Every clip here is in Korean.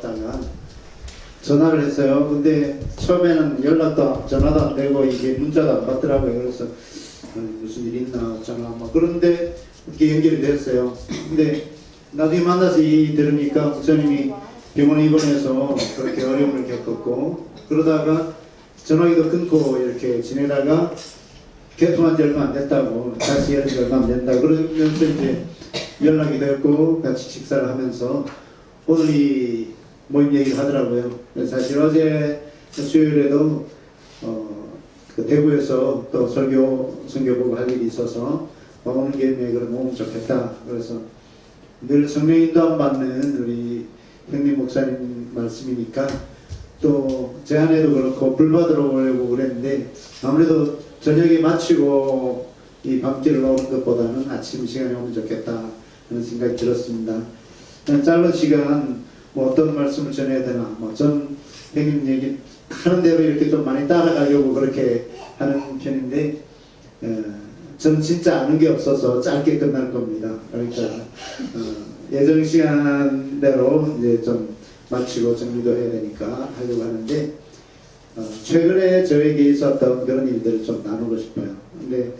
왔다가 전화를 했어요. 근데 처음에는 연락도 전화도 안 되고 이게 문자도 안 받더라고요. 그래서 무슨 일 있나 전화 막 그런데 이렇게 연결이 됐어요. 근데 나중에 만나서 이 들으니까 목사님이 병원에 입원해서 그렇게 어려움을 겪었고 그러다가 전화기도 끊고 이렇게 지내다가 개통한 지 얼마 안 됐다고 다시 연락이 얼마 안 된다 그러면서 이제 연락이 됐고 같이 식사를 하면서 오늘 이 모임 얘기를 하더라고요. 사실 어제 수요일에도 그 대구에서 또 선교보고 할 일이 있어서 오는 김에 그럼 오면 좋겠다. 그래서 늘 성령 인도함 받는 우리 형님 목사님 말씀이니까 또 제 아내도 그렇고 불 받으러 오려고 그랬는데 아무래도 저녁에 마치고 이 밤길을 오는 것보다는 아침 시간에 오면 좋겠다 하는 생각이 들었습니다. 짧은 시간 뭐 어떤 말씀을 전해야 되나 전 형님 얘기 하는 대로 이렇게 좀 많이 따라가려고 그렇게 하는 편인데 전 진짜 아는 게 없어서 짧게 끝날 겁니다. 그러니까 예정 시간대로 이제 좀 마치고 정리도 해야 되니까 하려고 하는데 최근에 저에게 있었던 그런 일들을 좀 나누고 싶어요. 근데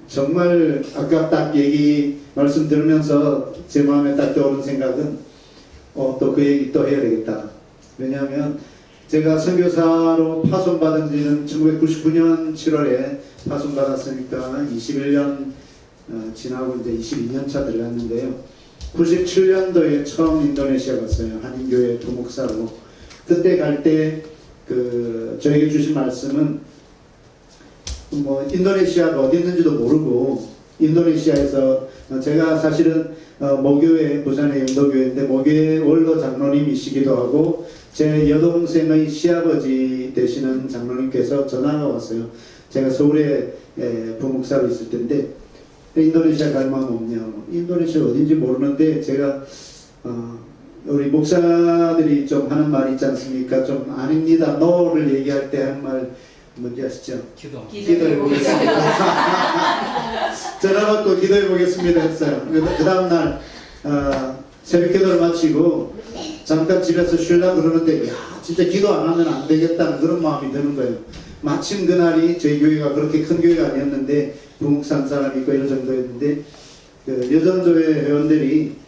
정말 아까 딱 얘기 말씀 들으면서 제 마음에 딱 떠오른 생각은 또 그 얘기 또 해야 되겠다. 왜냐하면 제가 선교사로 파송받은 지는 1999년 7월에 파송받았으니까 21년 지나고 이제 22년 차 들어갔는데요. 97년도에 처음 인도네시아 갔어요. 한인교회 부목사로. 그때 갈 때 저에게 주신 말씀은 인도네시아가 어디 있는지도 모르고 인도네시아에서 제가 사실은 모교회 부산의 영도교회인데 모교회 원로 장로님이시기도 하고 제 여동생의 시아버지 되시는 장로님께서 전화가 왔어요. 제가 서울에 부목사로 있을 때인데 인도네시아 갈 마음 없냐. 인도네시아 어딘지 모르는데 제가 우리 목사들이 좀 하는 말 있지 않습니까? 좀 아닙니다. no를 얘기할 때 하는 말 뭔지 아시죠? 기도해 보겠습니다. 전화 받고 기도해 보겠습니다 했어요. 그 다음날 새벽 기도를 마치고 잠깐 집에서 쉬려고 그러는데 야 진짜 기도 안 하면 안 되겠다는 그런 마음이 드는 거예요. 마침 그날이 저희 교회가 그렇게 큰 교회가 아니었는데 부목산 사람이 있고 이런 정도였는데 여전도회 회원들이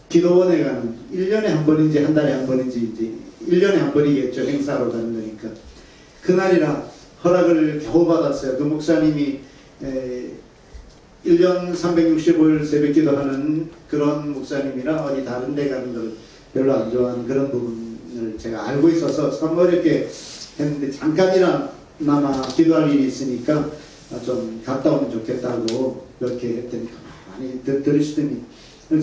기도원에 가는 1년에 한 번인지 한 달에 한 번인지 이제 1년에 한 번이겠죠. 행사로 가는 거니까 그날이라 허락을 겨우 받았어요. 그 목사님이 1년 365일 새벽 기도하는 그런 목사님이라 어디 다른 데 가는 걸 별로 안 좋아하는 그런 부분을 제가 알고 있어서 참 어렵게 했는데 잠깐이나마 기도할 일이 있으니까 좀 갔다 오면 좋겠다고 그렇게 했더니 많이 들으시더니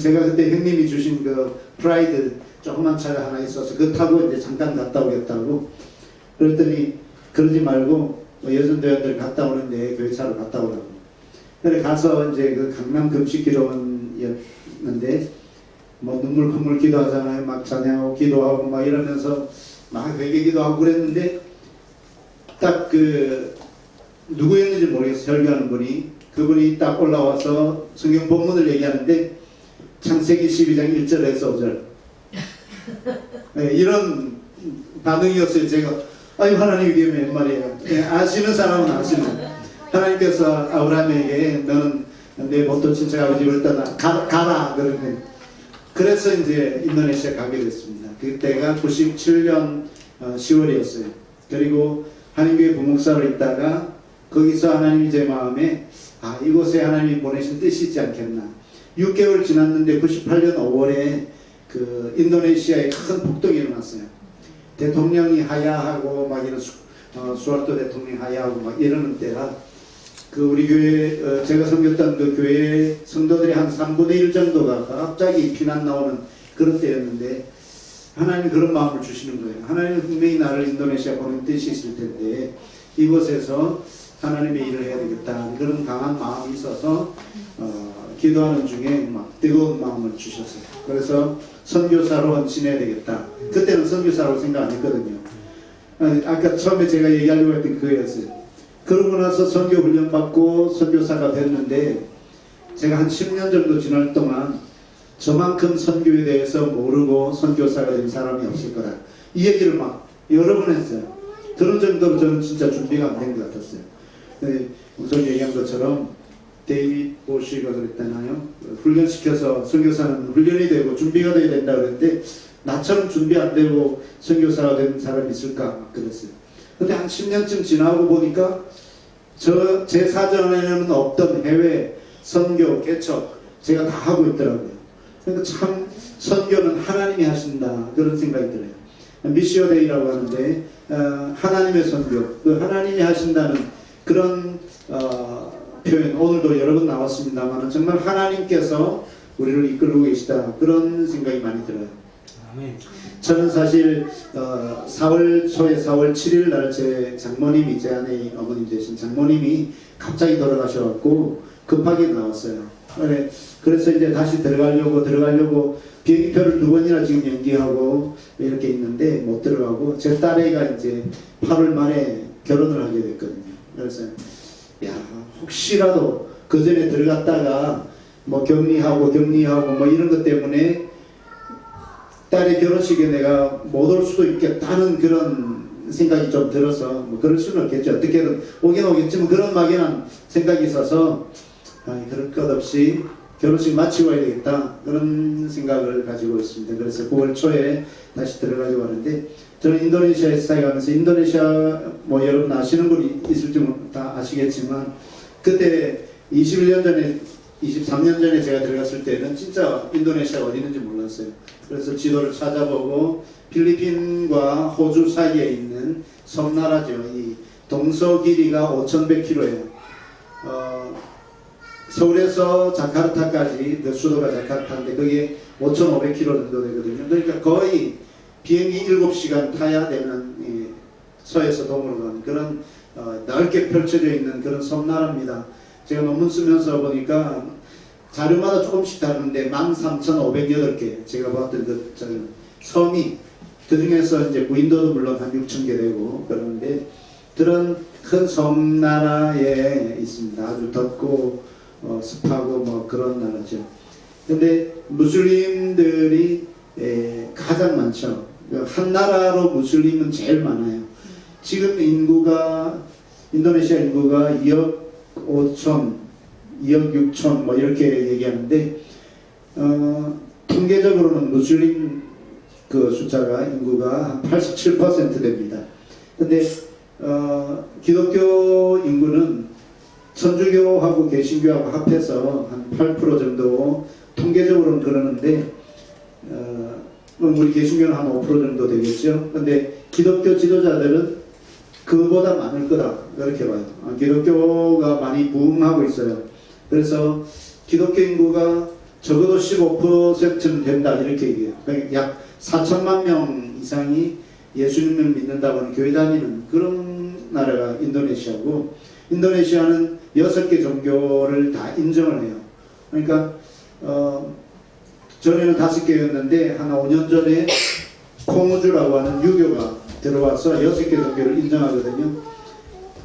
제가 그때 형님이 주신 그 프라이드 조그만 차가 하나 있어서 그거 타고 이제 잠깐 갔다 오겠다고 그랬더니 그러지 말고 여전도회원들 갔다 오는데 교회차로 갔다 오라고. 그래 가서 이제 그 강남 금식기도원이었는데 눈물 콧물 기도하잖아요. 막 찬양하고 기도하고 막 이러면서 막 회개 기도하고 그랬는데 딱 누구였는지 모르겠어요. 설교하는 분이 그분이 딱 올라와서 성경 본문을 얘기하는데 창세기 12장 1절에서 5절 이런 반응이었어요. 제가 아유 하나님 이게 웬 말이에요. 아시는 사람은 아시는 하나님께서 아브라함에게 너는 내 본토 친척 아버지 집을 떠나 가라 그러는데 그래서 이제 인도네시아 가게 됐습니다. 그때가 97년 10월이었어요. 그리고 한인교회 부목사로 있다가 거기서 하나님이 제 마음에 이곳에 하나님이 보내신 뜻이지 않겠나. 6개월 지났는데 98년 5월에 그 인도네시아에 큰 폭동이 일어났어요. 대통령이 하야하고 막 이런 수할토 대통령이 하야하고 막 이러는 때라 그 우리 교회 제가 섬겼던 그 교회 성도들이 한 3분의 1 정도가 갑자기 피난 나오는 그런 때였는데 하나님이 그런 마음을 주시는 거예요. 하나님은 분명히 나를 인도네시아 보낸 뜻이 있을 텐데 이곳에서 하나님의 일을 해야 되겠다 그런 강한 마음이 있어서 기도하는 중에 막 뜨거운 마음을 주셨어요. 그래서 선교사로 헌신해야 되겠다. 그때는 선교사로 생각 안 했거든요. 아까 처음에 제가 얘기하려고 했던 그거였어요. 그러고 나서 선교 훈련 받고 선교사가 됐는데 제가 한 10년 정도 지날 동안 저만큼 선교에 대해서 모르고 선교사가 된 사람이 없을 거다. 이 얘기를 막 여러 번 했어요. 그런 정도로 저는 진짜 준비가 안 된 것 같았어요. 우선 얘기한 것처럼 데이빗 보시가 그랬잖아요. 훈련시켜서 선교사는 훈련이 되고 준비가 돼야 된다 그랬는데 나처럼 준비 안 되고 선교사가 된 사람이 있을까 막 그랬어요. 근데 한 10년쯤 지나고 보니까 제 사전에는 없던 해외 선교 개척 제가 다 하고 있더라고요. 그러니까 참 선교는 하나님이 하신다 그런 생각이 들어요. 미시어데이라고 하는데 하나님의 선교, 그 하나님이 하신다는 그런 표현 오늘도 여러 번 나왔습니다만 정말 하나님께서 우리를 이끌고 계시다 그런 생각이 많이 들어요. 아멘. 저는 사실 4월 초에 4월 7일 날 제 장모님이 제 아내 어머님 되신 장모님이 갑자기 돌아가셔갖고 급하게 나왔어요. 그래서 이제 다시 들어가려고 비행기표를 2번이나 지금 연기하고 이렇게 있는데 못 들어가고 제 딸애가 이제 8월 말에 결혼을 하게 됐거든요. 그래서 야 혹시라도 그 전에 들어갔다가 뭐 격리하고 뭐 이런 것 때문에 딸의 결혼식에 내가 못 올 수도 있겠다는 그런 생각이 좀 들어서 뭐 그럴 수는 없겠죠. 어떻게든 오긴 오겠지만 그런 막연한 생각이 있어서 그럴 것 없이 결혼식 마치고 와야 되겠다 그런 생각을 가지고 있습니다. 그래서 9월 초에 다시 들어가려고 하는데 저는 인도네시아에 살아가면서 인도네시아 뭐 여러분 아시는 분 있을지 다 아시겠지만 그때 21년 전에 23년 전에 제가 들어갔을 때는 진짜 인도네시아가 어디 있는지 몰랐어요. 그래서 지도를 찾아보고 필리핀과 호주 사이에 있는 섬나라죠. 이 동서 길이가 5,100km예요. 서울에서 자카르타까지 그 수도가 자카르타인데 그게 5,500km 정도 되거든요. 그러니까 거의 비행기 7시간 타야 되는 서에서 동으로 가는 그런 넓게 펼쳐져 있는 그런 섬나라입니다. 제가 논문 쓰면서 보니까 자료마다 조금씩 다른데 13,508개 제가 봤던 그 섬이 그 중에서 이제 무인도도 물론 한 6,000개 되고 그러는데 그런 큰 섬나라에 있습니다. 아주 덥고 습하고 뭐 그런 나라죠. 근데 무슬림들이 가장 많죠. 한 나라로 무슬림은 제일 많아요. 지금 인도네시아 인구가 2억 5천, 2억 6천 뭐 이렇게 얘기하는데 통계적으로는 무슬림 그 숫자가 인구가 한 87% 됩니다. 근데 기독교 인구는 천주교하고 개신교하고 합해서 한 8% 정도 통계적으로는 그러는데 우리 개신교는 한 5% 정도 되겠죠. 근데 기독교 지도자들은 그보다 많을 거다 이렇게 봐요. 기독교가 많이 부흥하고 있어요. 그래서 기독교 인구가 적어도 15%는 된다 이렇게 얘기해요. 그러니까 약 4천만 명 이상이 예수님을 믿는다고 하는 교회 다니는 그런 나라가 인도네시아고 인도네시아는 6개 종교를 다 인정을 해요. 그러니까 전에는 5개였는데 한 5년 전에 콩우주라고 하는 유교가 들어와서 6개 종교를 인정하거든요.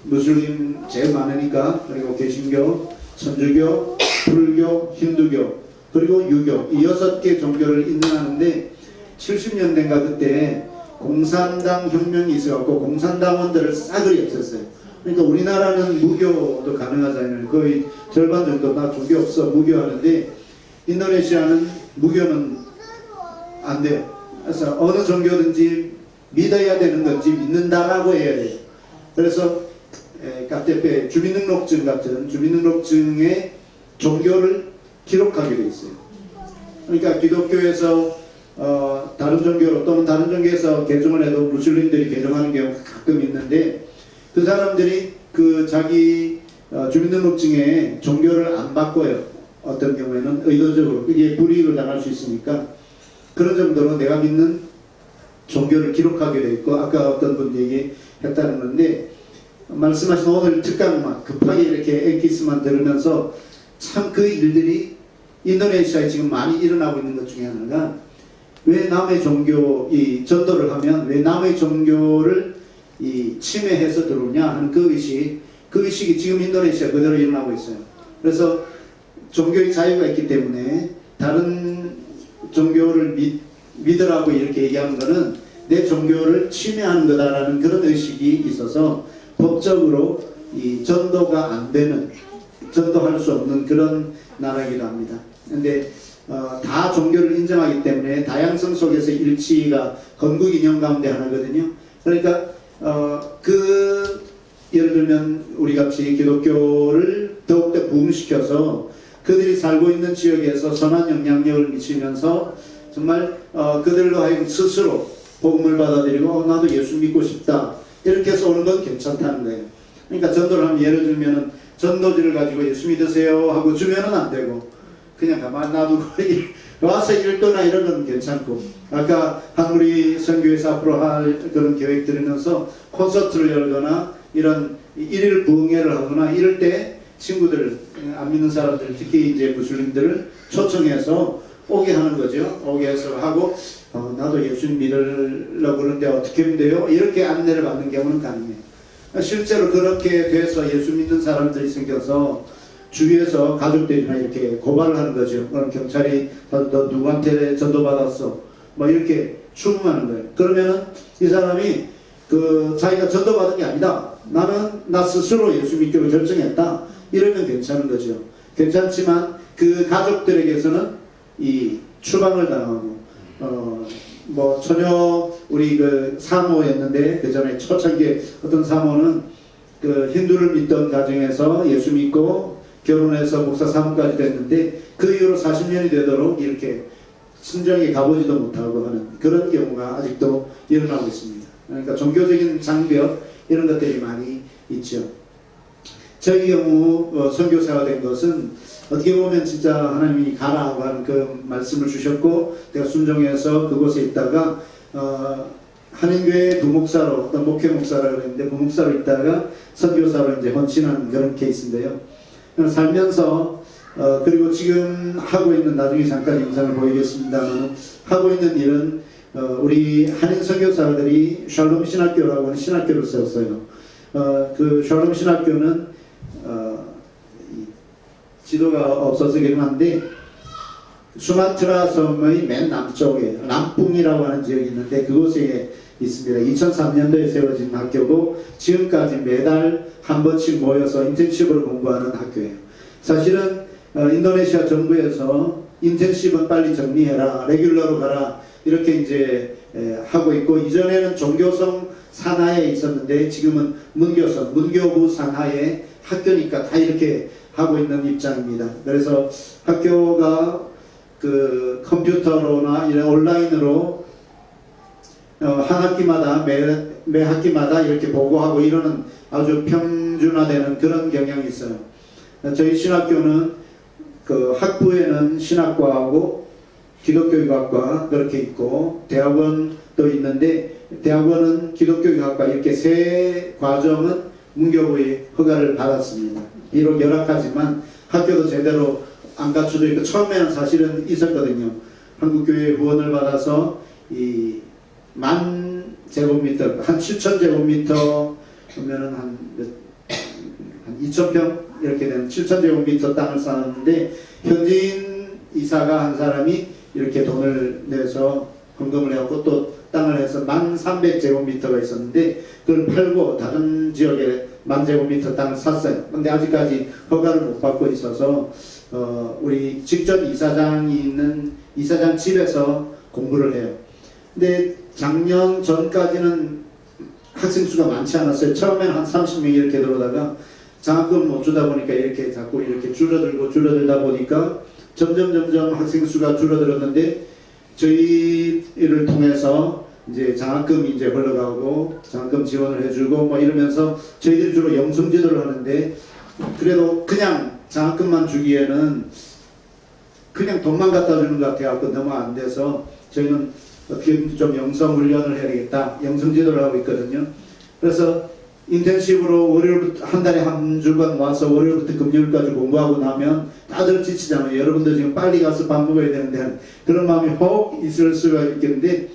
무슬림 제일 많으니까 그리고 개신교, 천주교, 불교, 힌두교 그리고 유교 이 6개 종교를 인정하는데 70년대인가 그때 공산당 혁명이 있어갖고 공산당원들을 싸그리 없앴어요. 그러니까 우리나라는 무교도 가능하잖아요. 거의 절반 정도 다 종교 없어 무교하는데 인도네시아는 무교는 안 돼요. 그래서 어느 종교든지 믿어야 되는 건지 믿는다라고 해야 돼요. 그래서 카테페 주민등록증 같은 주민등록증에 종교를 기록하게 돼 있어요. 그러니까 기독교에서 다른 종교로 또는 다른 종교에서 개종을 해도 무슬림들이 개종하는 경우가 가끔 있는데 그 사람들이 그 자기 주민등록증에 종교를 안 바꿔요. 어떤 경우에는 의도적으로 이게 불이익을 당할 수 있으니까 그런 정도로 내가 믿는 종교를 기록하게 돼 있고 아까 어떤 분 얘기했다는 건데 말씀하신 오늘 특강만 급하게 이렇게 엑기스만 들으면서 참 그 일들이 인도네시아에 지금 많이 일어나고 있는 것 중에 하나가 왜 남의 종교 이 전도를 하면 왜 남의 종교를 이 침해해서 들어오냐 하는 그 의식이 지금 인도네시아 그대로 일어나고 있어요. 그래서 종교의 자유가 있기 때문에 다른 종교를 믿으라고 이렇게 얘기하는 것은 내 종교를 침해하는 거다라는 그런 의식이 있어서 법적으로 이 전도가 안 되는, 전도할 수 없는 그런 나라이기도 합니다. 근데 다 종교를 인정하기 때문에 다양성 속에서 일치가 건국 이념 가운데 하나거든요. 그러니까 예를 들면 우리 같이 기독교를 더욱더 부흥시켜서 그들이 살고 있는 지역에서 선한 영향력을 미치면서 정말 그들로 하여금 스스로 복음을 받아들이고 나도 예수 믿고 싶다 이렇게 해서 오는 건 괜찮다는 거예요. 그러니까 전도를 하면 예를 들면은 전도지를 가지고 예수 믿으세요 하고 주면은 안 되고 그냥 가만 놔두고 와서 일도나 이런 건 괜찮고, 아까 한우리 선교에서 앞으로 할 그런 계획 들으면서 콘서트를 열거나 이런 일일 부흥회를 하거나 이럴 때 친구들, 안 믿는 사람들, 특히 이제 무슬림들을 초청해서 오게 하는 거죠. 오게 해서 하고 나도 예수님 믿으려고 그러는데 어떻게 하면 돼요? 이렇게 안내를 받는 경우는 가능해요. 실제로 그렇게 돼서 예수 믿는 사람들이 생겨서 주위에서 가족들이나 이렇게 고발을 하는 거죠. 그럼 경찰이 너 누구한테 전도받았어? 뭐 이렇게 추궁하는 거예요. 그러면은 이 사람이 자기가 전도받은 게 아니다. 나 스스로 예수 믿기로 결정했다. 이러면 괜찮은 거죠. 괜찮지만 그 가족들에게서는 이 추방을 당하고 뭐 전혀 우리 사모였는데 그 전에 초창기에 어떤 사모는 힌두를 믿던 가정에서 예수 믿고 결혼해서 목사 사모까지 됐는데 그 이후로 40년이 되도록 이렇게 순정에 가보지도 못하고 하는 그런 경우가 아직도 일어나고 있습니다. 그러니까 종교적인 장벽 이런 것들이 많이 있죠. 저희 경우 선교사가 된 것은 어떻게 보면 진짜 하나님이 가라고 하는 그 말씀을 주셨고 내가 순종해서 그곳에 있다가 한인교회 부목사로 어떤 목회 목사라고 했는데 부목사로 있다가 선교사로 이제 헌신한 그런 케이스인데요. 살면서 그리고 지금 하고 있는, 나중에 잠깐 영상을 보이겠습니다만 하고 있는 일은 우리 한인 선교사들이 샬롬 신학교라고 하는 신학교를 세웠어요. 그 샬롬 신학교는 지도가 없어서 그런데 수마트라 섬의 맨 남쪽에 람뿡이라고 하는 지역이 있는데 그곳에 있습니다. 2003년도에 세워진 학교고 지금까지 매달 한 번씩 모여서 인텐시브를 공부하는 학교예요. 사실은 인도네시아 정부에서 인텐시브는 빨리 정리해라, 레귤러로 가라 이렇게 이제 하고 있고, 이전에는 종교성 산하에 있었는데 지금은 문교성, 문교부 산하의 학교니까 다 이렇게 하고 있는 입장입니다. 그래서 학교가 컴퓨터로나 이런 온라인으로 한 학기마다 매 학기마다 이렇게 보고하고 이러는 아주 평준화되는 그런 경향이 있어요. 저희 신학교는 학부에는 신학과하고 기독교육학과 그렇게 있고 대학원도 있는데 대학원은 기독교육학과 이렇게 세 과정은 문교부의 허가를 받았습니다. 비록 열악하지만 학교도 제대로 안 갖춰져 있고 처음에는 사실은 있었거든요. 한국교회 후원을 받아서 이 10,000제곱미터, 한 7,000제곱미터 보면은 한 2,000평 이렇게 되는 7,000제곱미터 땅을 쌓았는데 현지인 이사가 한 사람이 이렇게 돈을 내서 헌금을 해갖고 또 땅을 해서 1,300제곱미터가 있었는데 그걸 팔고 다른 지역에 10,000제곱미터 땅을 샀어요. 근데 아직까지 허가를 못 받고 있어서 우리 직전 이사장이 있는 이사장 집에서 공부를 해요. 근데 작년 전까지는 학생 수가 많지 않았어요. 처음에는 한 30명 이렇게 들어오다가 장학금 못 주다 보니까 이렇게 자꾸 이렇게 줄어들다 보니까 점점 학생 수가 줄어들었는데 저희를 통해서 이제 장학금이 이제 흘러가고 장학금 지원을 해주고 뭐 이러면서 저희들이 주로 영성지도를 하는데 그래도 그냥 장학금만 주기에는 그냥 돈만 갖다 주는 것 같아요. 너무 안 돼서 저희는 어떻게 좀 영성 훈련을 해야 되겠다. 영성 지도를 하고 있거든요. 그래서 인텐시브로 월요일부터 한 달에 한 주간 와서 월요일부터 금요일까지 공부하고 나면 다들 지치잖아요. 여러분들 지금 빨리 가서 밥 먹어야 되는데 그런 마음이 혹 있을 수가 있겠는데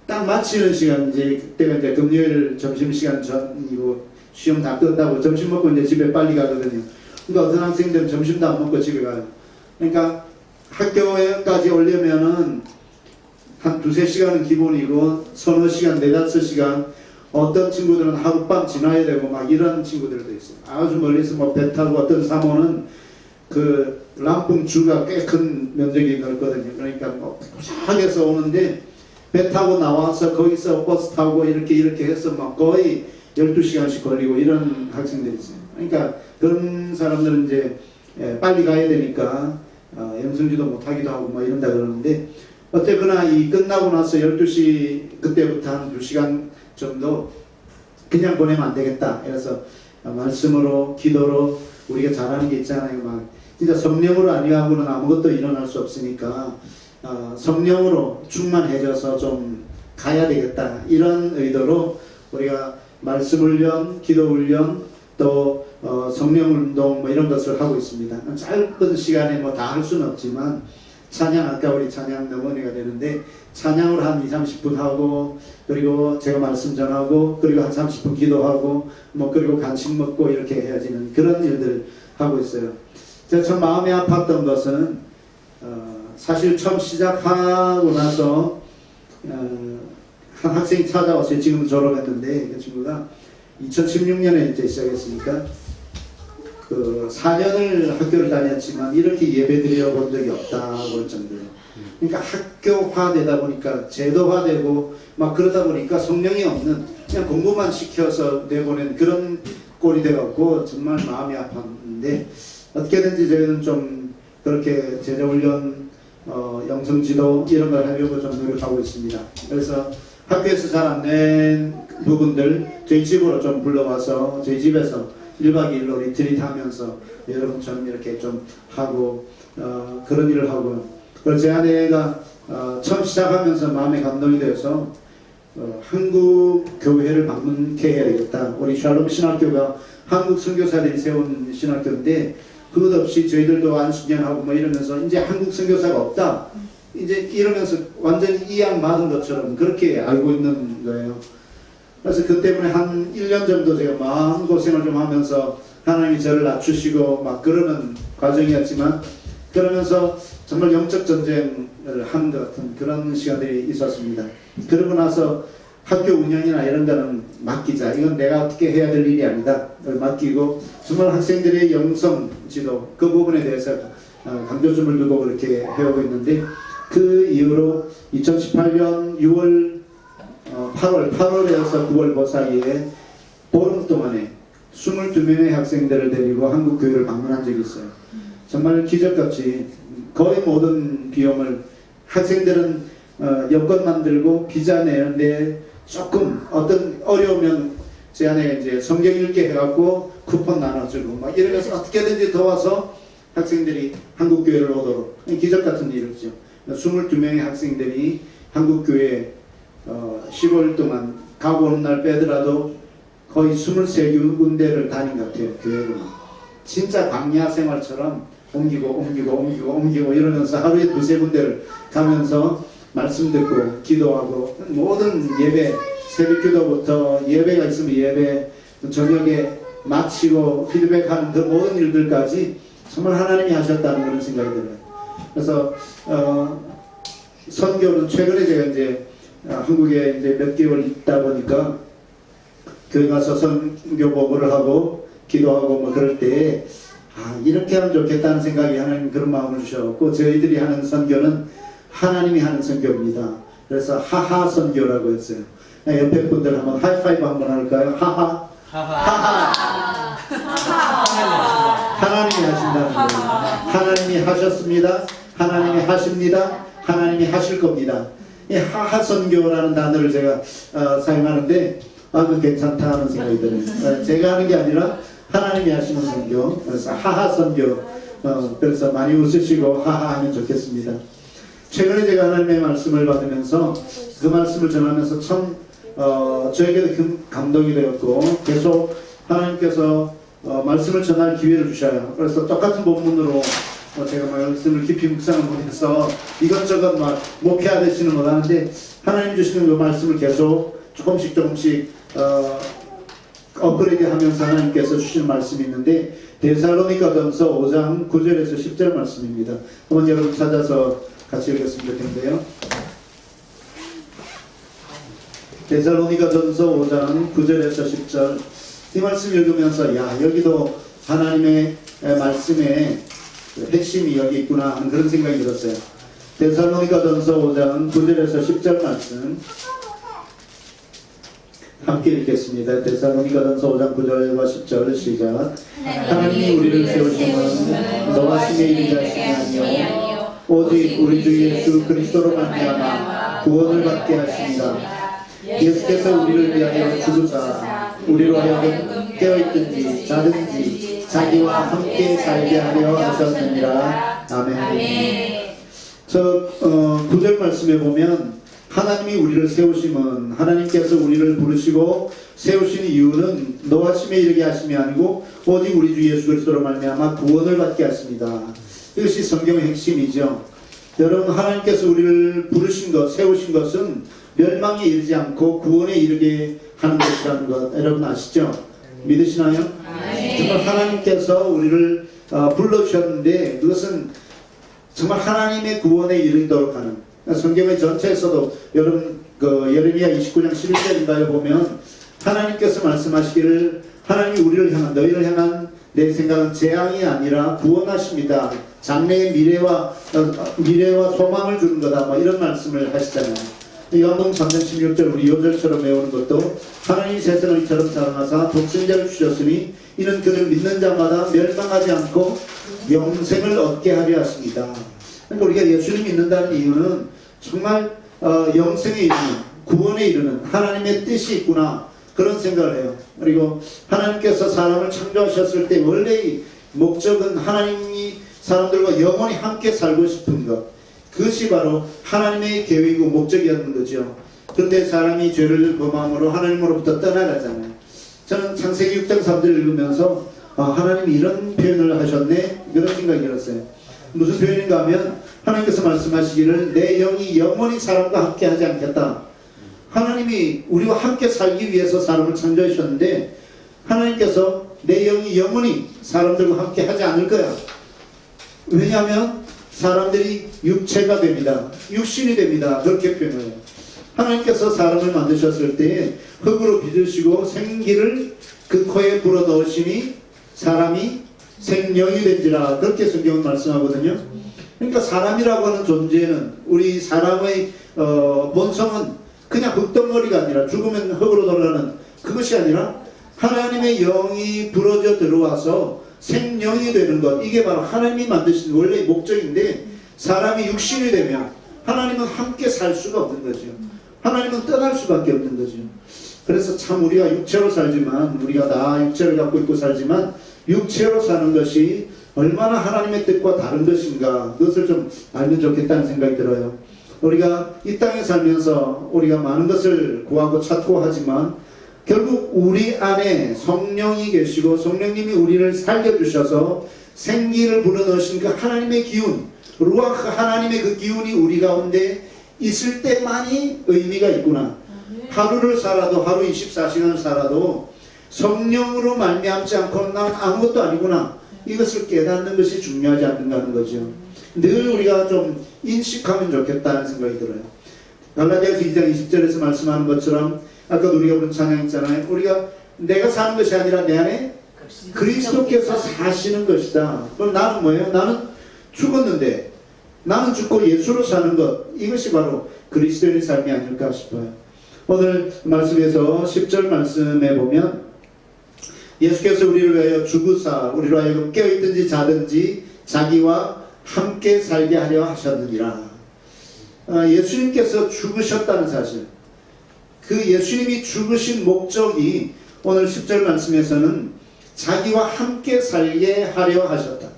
딱 마치는 시간 이제 그때가 이제 금요일 점심시간 전이고 시험 다 끝나고 점심 먹고 이제 집에 빨리 가거든요. 그러니까 어떤 학생들은 점심도 안 먹고 집에 가요. 그러니까 학교에까지 오려면은 한 두세 시간은 기본이고 서너 시간, 네다섯 시간 어떤 친구들은 하룻밤 지나야 되고 막 이런 친구들도 있어요. 아주 멀리서 뭐 배 타고 어떤 사모는 그 람풍 주가 꽤 큰 면적이 넓거든요. 그러니까 뭐 부산에서 오는데 배 타고 나와서 거기서 버스 타고 이렇게 해서 막 거의 12시간씩 걸리고 이런 학생들이 있어요. 그러니까 그런 사람들은 이제 빨리 가야 되니까 영성지도 못하기도 하고 막 이런다 그러는데 어쨌거나 이 끝나고 나서 12시 그때부터 한 2시간 정도 그냥 보내면 안 되겠다. 그래서 말씀으로 기도로 우리가 잘하는 게 있잖아요. 막 진짜 성령으로 아니하고는 아무것도 일어날 수 없으니까 성령으로 충만해져서 좀 가야 되겠다. 이런 의도로 우리가 말씀 훈련, 기도 훈련, 또 성령 운동 뭐 이런 것을 하고 있습니다. 짧은 시간에 뭐 다 할 수는 없지만 찬양, 아까 우리 찬양 넘어내가 되는데 찬양을 한 2, 30분 하고 그리고 제가 말씀 전하고 그리고 한 30분 기도하고 뭐 그리고 간식 먹고 이렇게 해야지는 그런 일들 하고 있어요. 제가 참 마음이 아팠던 것은 사실 처음 시작하고 나서 한 학생이 찾아왔어요. 지금 졸업했는데 그 친구가 2016년에 이제 시작했으니까 그 4년을 학교를 다녔지만 이렇게 예배 드려 본 적이 없다고 할 정도로 그러니까 학교화되다 보니까 제도화되고 막 그러다 보니까 성령이 없는 그냥 공부만 시켜서 내보낸 그런 꼴이 돼갖고 정말 마음이 아팠는데 어떻게든지 저희는 좀 그렇게 제자훈련 영성지도 이런 걸 하려고 좀 노력하고 있습니다. 그래서 학교에서 잘 안 낸 부분들 저희 집으로 좀 불러와서 저희 집에서 1박 2일로 리트릿 하면서 여러분처럼 이렇게 좀 하고 그런 일을 하고요. 그래서 제 아내가 처음 시작하면서 마음에 감동이 되어서 한국 교회를 방문케 해야 되겠다. 우리 샬롬 신학교가 한국 선교사들이 세운 신학교인데 그것 없이 저희들도 안수년하고 뭐 이러면서 이제 한국 선교사가 없다. 이제 이러면서 완전히 이양 맞은 것처럼 그렇게 알고 있는 거예요. 그래서 그 때문에 한 1년 정도 제가 마음고생을 좀 하면서 하나님이 저를 낮추시고 막 그러는 과정이었지만 그러면서 정말 영적 전쟁을 하는 것 같은 그런 시간들이 있었습니다. 그러고 나서 학교 운영이나 이런 거는 맡기자. 이건 내가 어떻게 해야 될 일이 아니다. 맡기고 정말 학생들의 영성 지도 그 부분에 대해서 강조점을 두고 그렇게 해오고 있는데 그 이후로 2018년 6월 8월에서 9월 그 사이에 보름 동안에 22명의 학생들을 데리고 한국 교회를 방문한 적이 있어요. 정말 기적같이 거의 모든 비용을 학생들은 여권 만들고 비자 내는데 조금 어떤 어려우면 제 아내가 이제 성경 읽게 해갖고 쿠폰 나눠주고 막 이러면서 어떻게든지 도와서 학생들이 한국 교회를 오도록 기적같은 일이죠. 22명의 학생들이 한국 교회 15일 동안 가고 오는 날 빼더라도 거의 23군데를 다닌 것 같아요. 교회로 진짜 광야 생활처럼 옮기고 이러면서 하루에 2-3군데를 가면서 말씀 듣고 기도하고 모든 예배 새벽 기도부터 예배가 있으면 예배 저녁에 마치고 피드백하는 그 모든 일들까지 정말 하나님이 하셨다는 그런 생각이 들어요. 그래서 선교는 최근에 제가 이제 한국에 이제 몇 개월 있다 보니까 교회 가서 선교 보고를 하고 기도하고 뭐 그럴 때 이렇게 하면 좋겠다는 생각이 하나님 그런 마음을 주셨고 저희들이 하는 선교는 하나님이 하는 선교입니다. 그래서 하하 선교라고 했어요. 옆에 분들 한번 하이파이브 한번 할까요? 하하 하나님이 하신다는 거예요. 하나님이 하셨습니다. 하나님이 하십니다. 하나님이 하실 겁니다. 이 하하 선교라는 단어를 제가 사용하는데 그 괜찮다 하는 생각이 들어요. 제가 하는 게 아니라 하나님이 하시는 선교. 그래서 하하 선교. 그래서 많이 웃으시고 하하 하면 좋겠습니다. 최근에 제가 하나님의 말씀을 받으면서 그 말씀을 전하면서 참 저에게도 감동이 되었고 계속 하나님께서 말씀을 전할 기회를 주셔요. 그래서 똑같은 본문으로 제가 말씀을 깊이 묵상을 못해서 이것저것 막 목회하듯이는 못하는데 하나님 주시는 그 말씀을 계속 조금씩 업그레이드 하면서 하나님께서 주시는 말씀이 있는데 데살로니가전서 5장 9절에서 10절 말씀입니다. 한번 여러분 찾아서 같이 읽었으면 좋겠는데요. 데살로니가전서 5장 9절에서 10절 이 말씀 읽으면서 여기도 하나님의 말씀의 핵심이 여기 있구나 하는 그런 생각이 들었어요. 데살로니가전서 5장 9절에서 10절 말씀 함께 읽겠습니다. 데살로니가전서 5장 9절과 10절 시작. 하나님이 우리를 세우심은 노하심에 이르게 하심이 아니요 오직 우리 주 예수 그리스도로 말미암아 구원을 받게 하십니다. 예수께서 우리를 위하여 죽으사 우리로 하여금 깨어있든지 자든지 자기와 함께 살게 하려 하셨느니라. 아멘. 저 9절 말씀에 보면 하나님이 우리를 세우심은 하나님께서 우리를 부르시고 세우신 이유는 노하심에 이르게 하심이 아니고 오직 우리 주 예수 그리스도로 말미암아 구원을 받게 하십니다. 이것이 성경의 핵심이죠. 여러분 하나님께서 우리를 부르신 것 세우신 것은 멸망에 이르지 않고 구원에 이르게 하는 것이라는 것 여러분 아시죠? 믿으시나요? 정말 하나님께서 우리를 불러주셨는데 그것은 정말 하나님의 구원에 이르도록 하는 성경의 전체에서도 여러분 예레미야 29장 11절인가에 보면 하나님께서 말씀하시기를 하나님이 우리를 향한 너희를 향한 내 생각은 재앙이 아니라 구원하십니다. 장래의 미래와 소망을 주는 거다. 뭐 이런 말씀을 하시잖아요. 요한복음 3장 16절 우리 요절처럼 외우는 것도 하나님이 세상을 이처럼 사랑하사 독생자를 주셨으니 이는 그를 믿는 자마다 멸망하지 않고 영생을 얻게 하려 하십니다. 그러니까 우리가 예수를 믿는다는 이유는 정말 영생에 이르는 구원에 이르는 하나님의 뜻이 있구나 그런 생각을 해요. 그리고 하나님께서 사람을 창조하셨을 때 원래의 목적은 하나님이 사람들과 영원히 함께 살고 싶은 것 그것이 바로 하나님의 계획이고 목적이었는 거죠. 그런데 사람이 죄를 범함으로 하나님으로부터 떠나가잖아요. 저는 창세기 6장 3절 읽으면서 하나님이 이런 표현을 하셨네 그런 생각이 들었어요. 무슨 표현인가 하면 하나님께서 말씀하시기를 내 영이 영원히 사람과 함께 하지 않겠다. 하나님이 우리와 함께 살기 위해서 사람을 창조하셨는데 하나님께서 내 영이 영원히 사람들과 함께 하지 않을 거야. 왜냐하면 사람들이 육체가 됩니다. 육신이 됩니다. 그렇게 표현해요. 하나님께서 사람을 만드셨을 때 흙으로 빚으시고 생기를 그 코에 불어넣으시니 사람이 생명이 된지라 그렇게 성경은 말씀하거든요. 그러니까 사람이라고 하는 존재는 우리 사람의 본성은 그냥 흙덩어리가 아니라 죽으면 흙으로 돌아가는 그것이 아니라 하나님의 영이 불어져 들어와서 생명이 되는 것 이게 바로 하나님이 만드신 원래의 목적인데 사람이 육신이 되면 하나님은 함께 살 수가 없는 거죠. 하나님은 떠날 수밖에 없는 거죠. 그래서 참 우리가 육체로 살지만 우리가 다 육체를 갖고 있고 살지만 육체로 사는 것이 얼마나 하나님의 뜻과 다른 것인가 그것을 좀 알면 좋겠다는 생각이 들어요. 우리가 이 땅에 살면서 우리가 많은 것을 구하고 찾고 하지만 결국 우리 안에 성령이 계시고 성령님이 우리를 살려주셔서 생기를 불어넣으신 그 하나님의 기운 루아흐 하나님의 그 기운이 우리 가운데 있을 때만이 의미가 있구나. 하루를 살아도 하루 24시간을 살아도 성령으로 말미암지 않고는 난 아무것도 아니구나. 이것을 깨닫는 것이 중요하지 않는가 하는 거죠. 늘 우리가 좀 인식하면 좋겠다는 생각이 들어요. 갈라디아서 2장 20절에서 말씀하는 것처럼 아까 우리가 부른 찬양 있잖아요. 우리가 내가 사는 것이 아니라 내 안에 그리스도께서 사시는 것이다. 그럼 나는 뭐예요? 나는 죽었는데 나는 죽고 예수로 사는 것 이것이 바로 그리스도인의 삶이 아닐까 싶어요. 오늘 말씀에서 10절 말씀에 보면 예수께서 우리를 위하여 죽으사 우리로 하여금 깨어있든지 자든지 자기와 함께 살게 하려 하셨느니라. 예수님께서 죽으셨다는 사실 그 예수님이 죽으신 목적이 오늘 10절 말씀에서는 자기와 함께 살게 하려 하셨다.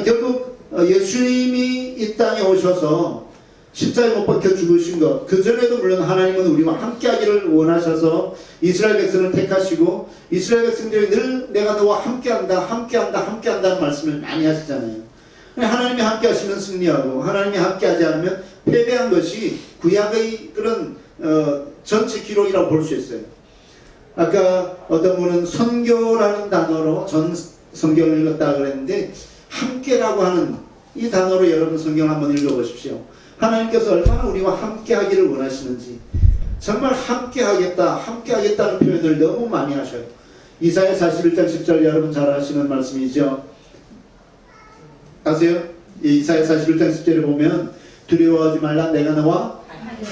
결국 예수님이 이 땅에 오셔서 십자가에 못 박혀 죽으신 것 그전에도 물론 하나님은 우리와 함께 하기를 원하셔서 이스라엘 백성을 택하시고 이스라엘 백성들이 늘 내가 너와 함께한다 함께한다는 말씀을 많이 하시잖아요. 하나님이 함께 하시면 승리하고 하나님이 함께 하지 않으면 패배한 것이 구약의 그런 전체 기록이라고 볼 수 있어요. 아까 어떤 분은 선교라는 단어로 전 성경을 읽었다 그랬는데 함께라고 하는 이 단어로 여러분 성경 한번 읽어보십시오. 하나님께서 얼마나 우리와 함께 하기를 원하시는지, 정말 함께 하겠다는 표현을 너무 많이 하셔요. 이사야 41장 10절 여러분 잘 아시는 말씀이죠. 아세요? 이사야 41장 10절에 보면 두려워하지 말라 내가 너와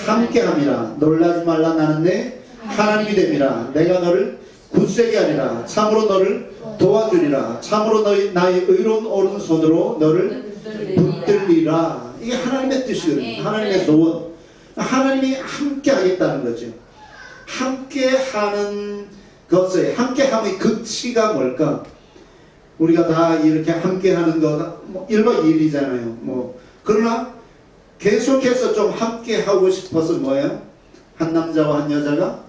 함께함이라. 놀라지 말라 나는 내 하나님이 됨이라. 내가 너를 굳세게 하리라. 참으로 너를 도와주리라. 참으로 나의 의로운 오른손으로 너를 붙들리라. 이게 하나님의 뜻이거든요. 하나님의 소원. 하나님이 함께 하겠다는 거죠. 함께 하는 것의, 함께함의 극치가 뭘까? 우리가 다 이렇게 함께 하는 거 1박 2일이잖아요. 그러나 계속해서 좀 함께 하고 싶어서 뭐예요? 한 남자와 한 여자가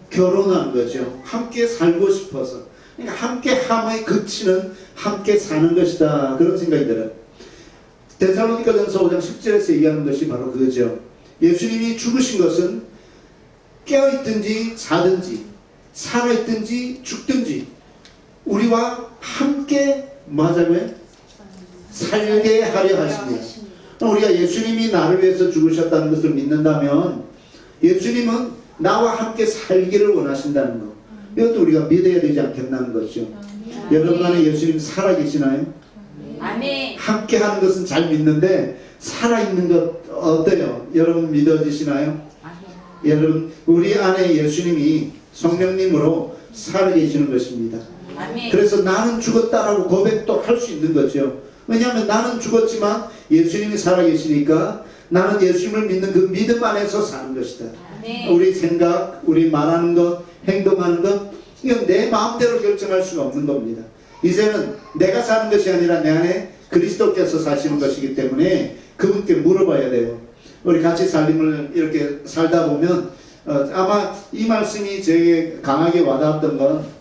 결혼한 거죠. 함께 살고 싶어서. 그러니까 함께함의 극치는 함께 사는 것이다. 그런 생각이 들어요. 데살로니가전서 5장 10절에서 얘기하는 것이 바로 그거죠. 예수님이 죽으신 것은 깨어있든지 자든지 살아있든지 죽든지 우리와 함께 뭐 하자고요? 살게 하려 하십니다. 우리가 예수님이 나를 위해서 죽으셨다는 것을 믿는다면 예수님은 나와 함께 살기를 원하신다는 것, 이것도 우리가 믿어야 되지 않겠나는 것이죠. 여러분 안에 예수님 살아계시나요? 아멘. 함께 하는 것은 잘 믿는데 살아있는 것 어때요? 여러분 믿어지시나요? 여러분 우리 안에 예수님이 성령님으로 살아계시는 것입니다. 아멘. 그래서 나는 죽었다라고 고백도 할 수 있는 거죠. 왜냐하면 나는 죽었지만 예수님이 살아계시니까 나는 예수님을 믿는 그 믿음 안에서 사는 것이다. 아멘. 우리 생각, 우리 말하는 것, 행동하는 것, 이건 내 마음대로 결정할 수가 없는 겁니다. 이제는 내가 사는 것이 아니라 내 안에 그리스도께서 사시는 것이기 때문에 그분께 물어봐야 돼요. 우리 같이 살림을 이렇게 살다 보면 아마 이 말씀이 제게 강하게 와닿았던 건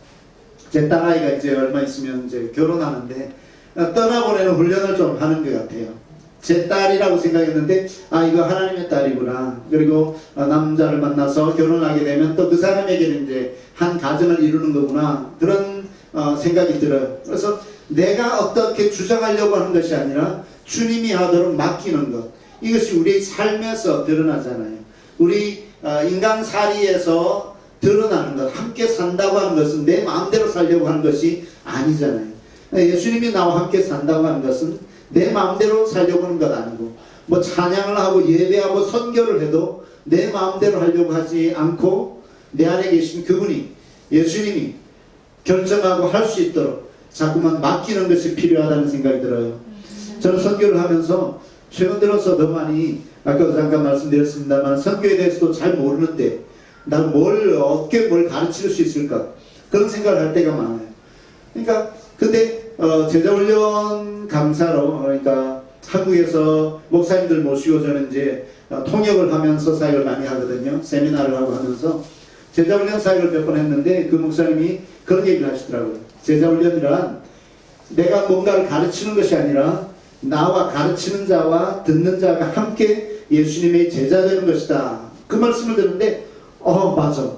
제 딸아이가 이제 얼마 있으면 이제 결혼하는데 떠나보내는 훈련을 좀 하는 것 같아요. 제 딸이라고 생각했는데 이거 하나님의 딸이구나. 그리고 남자를 만나서 결혼하게 되면 또 그 사람에게는 이제 한 가정을 이루는 거구나. 그런 생각이 들어요. 그래서 내가 어떻게 주장하려고 하는 것이 아니라 주님이 하도록 맡기는 것, 이것이 우리의 삶에서 드러나잖아요. 우리 인간살이에서 드러나는 것, 함께 산다고 하는 것은 내 마음대로 살려고 하는 것이 아니잖아요. 예수님이 나와 함께 산다고 하는 것은 내 마음대로 살려고 하는 것 아니고, 뭐 찬양을 하고 예배하고 선교를 해도 내 마음대로 하려고 하지 않고 내 안에 계신 그분이, 예수님이 결정하고 할 수 있도록 자꾸만 맡기는 것이 필요하다는 생각이 들어요. 저는 선교를 하면서 최근 들어서 더 많이, 아까도 잠깐 말씀드렸습니다만 선교에 대해서도 잘 모르는데 난 어떻게 뭘 가르칠 수 있을까, 그런 생각을 할 때가 많아요. 그러니까 근데 제자훈련 강사로, 그러니까 한국에서 목사님들 모시고 저는 이제 통역을 하면서 사역을 많이 하거든요. 세미나를 하고 하면서 제자훈련 사역을 몇 번 했는데 그 목사님이 그런 얘기를 하시더라고요. 제자훈련이란 내가 뭔가를 가르치는 것이 아니라 나와 가르치는 자와 듣는 자가 함께 예수님의 제자 되는 것이다. 그 말씀을 듣는데 맞아.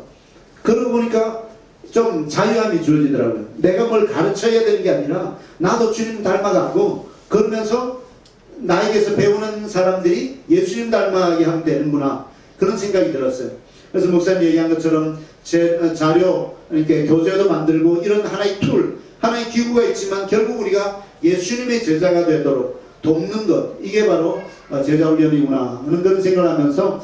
그러고 보니까 좀 자유함이 주어지더라고요. 내가 뭘 가르쳐야 되는 게 아니라 나도 주님 닮아가고, 그러면서 나에게서 배우는 사람들이 예수님 닮아가게 하면 되는구나, 그런 생각이 들었어요. 그래서 목사님 얘기한 것처럼 자료, 이렇게 교재도 만들고 이런 하나의 툴, 하나의 기구가 있지만 결국 우리가 예수님의 제자가 되도록 돕는 것, 이게 바로 제자훈련이구나 하는 그런 생각을 하면서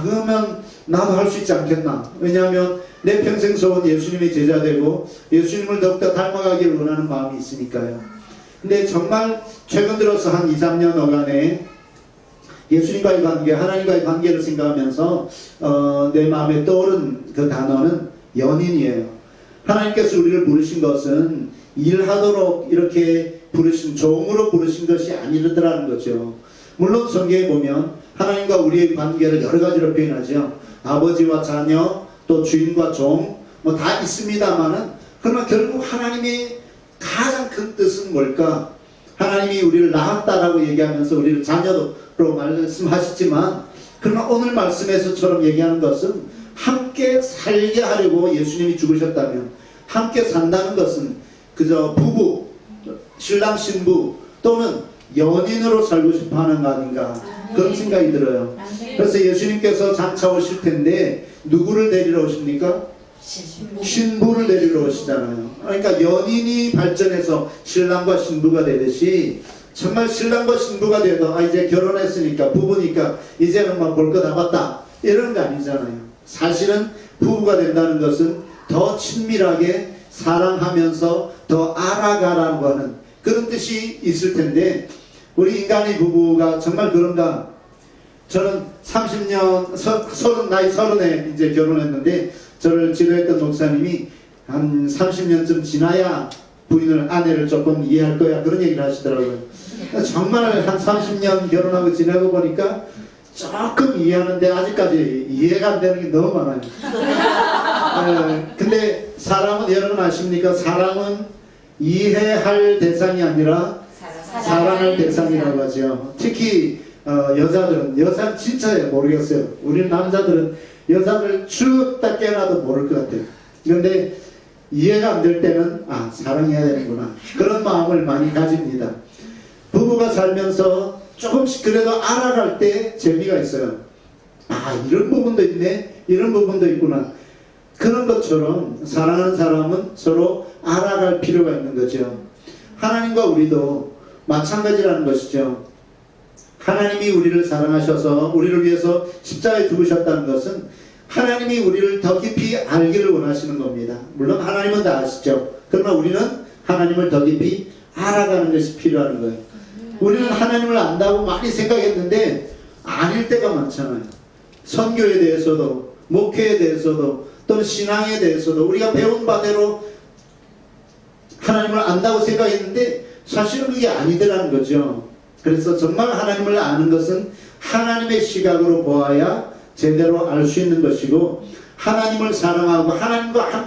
그러면 나도 할 수 있지 않겠나. 왜냐하면 내 평생 소원 예수님의 제자 되고 예수님을 더욱더 닮아가기를 원하는 마음이 있으니까요. 근데 정말 최근 들어서 한 2, 3년 어간에 예수님과의 관계, 하나님과의 관계를 생각하면서 내 마음에 떠오른 그 단어는 연인이에요. 하나님께서 우리를 부르신 것은 일하도록 이렇게 부르신, 종으로 부르신 것이 아니더라는 거죠. 물론 성경에 보면 하나님과 우리의 관계를 여러 가지로 표현하죠. 아버지와 자녀, 또 주인과 종, 뭐 다 있습니다만은, 그러나 결국 하나님의 가장 큰 뜻은 뭘까? 하나님이 우리를 낳았다라고 얘기하면서 우리를 자녀로 말씀하시지만, 그러나 오늘 말씀에서처럼 얘기하는 것은 함께 살게 하려고 예수님이 죽으셨다면 함께 산다는 것은 그저 부부, 신랑 신부 또는 연인으로 살고 싶어 하는 거 아닌가 그런 생각이 들어요. 그래서 예수님께서 장차 오실 텐데 누구를 데리러 오십니까? 신부를 데리러 오시잖아요. 그러니까 연인이 발전해서 신랑과 신부가 되듯이 정말 신랑과 신부가 돼도 이제 결혼했으니까 부부니까 이제는 막 볼 거 다 봤다 이런 거 아니잖아요. 사실은 부부가 된다는 것은 더 친밀하게 사랑하면서 더 알아가라고 하는 그런 뜻이 있을 텐데 우리 인간의 부부가 정말 그런가? 저는 30년, 나이 30에 이제 결혼했는데 저를 지도했던 목사님이 한 30년쯤 지나야 아내를 조금 이해할 거야 그런 얘기를 하시더라고요. 정말 한 30년 결혼하고 지나고 보니까 조금 이해하는데 아직까지 이해가 안 되는 게 너무 많아요. 근데 사람은 여러분 아십니까? 사람은 이해할 대상이 아니라 사랑할 대상이라고 하죠. 특히 여자들은 진짜 모르겠어요. 우리는 남자들은 여자들 죽다 깨어나도 모를 것 같아요. 그런데 이해가 안 될 때는 사랑해야 되는구나 그런 마음을 많이 가집니다. 부부가 살면서 조금씩 그래도 알아갈 때 재미가 있어요. 이런 부분도 있네 이런 부분도 있구나 그런 것처럼 사랑하는 사람은 서로 알아갈 필요가 있는 거죠. 하나님과 우리도 마찬가지라는 것이죠. 하나님이 우리를 사랑하셔서 우리를 위해서 십자가에 죽으셨다는 것은 하나님이 우리를 더 깊이 알기를 원하시는 겁니다. 물론 하나님은 다 아시죠. 그러나 우리는 하나님을 더 깊이 알아가는 것이 필요한 거예요. 우리는 하나님을 안다고 많이 생각했는데 아닐 때가 많잖아요. 선교에 대해서도 목회에 대해서도 또는 신앙에 대해서도 우리가 배운 바대로 하나님을 안다고 생각했는데 사실은 그게 아니더라는 거죠. 그래서 정말 하나님을 아는 것은 하나님의 시각으로 보아야 제대로 알 수 있는 것이고 하나님을 사랑하고 하나님과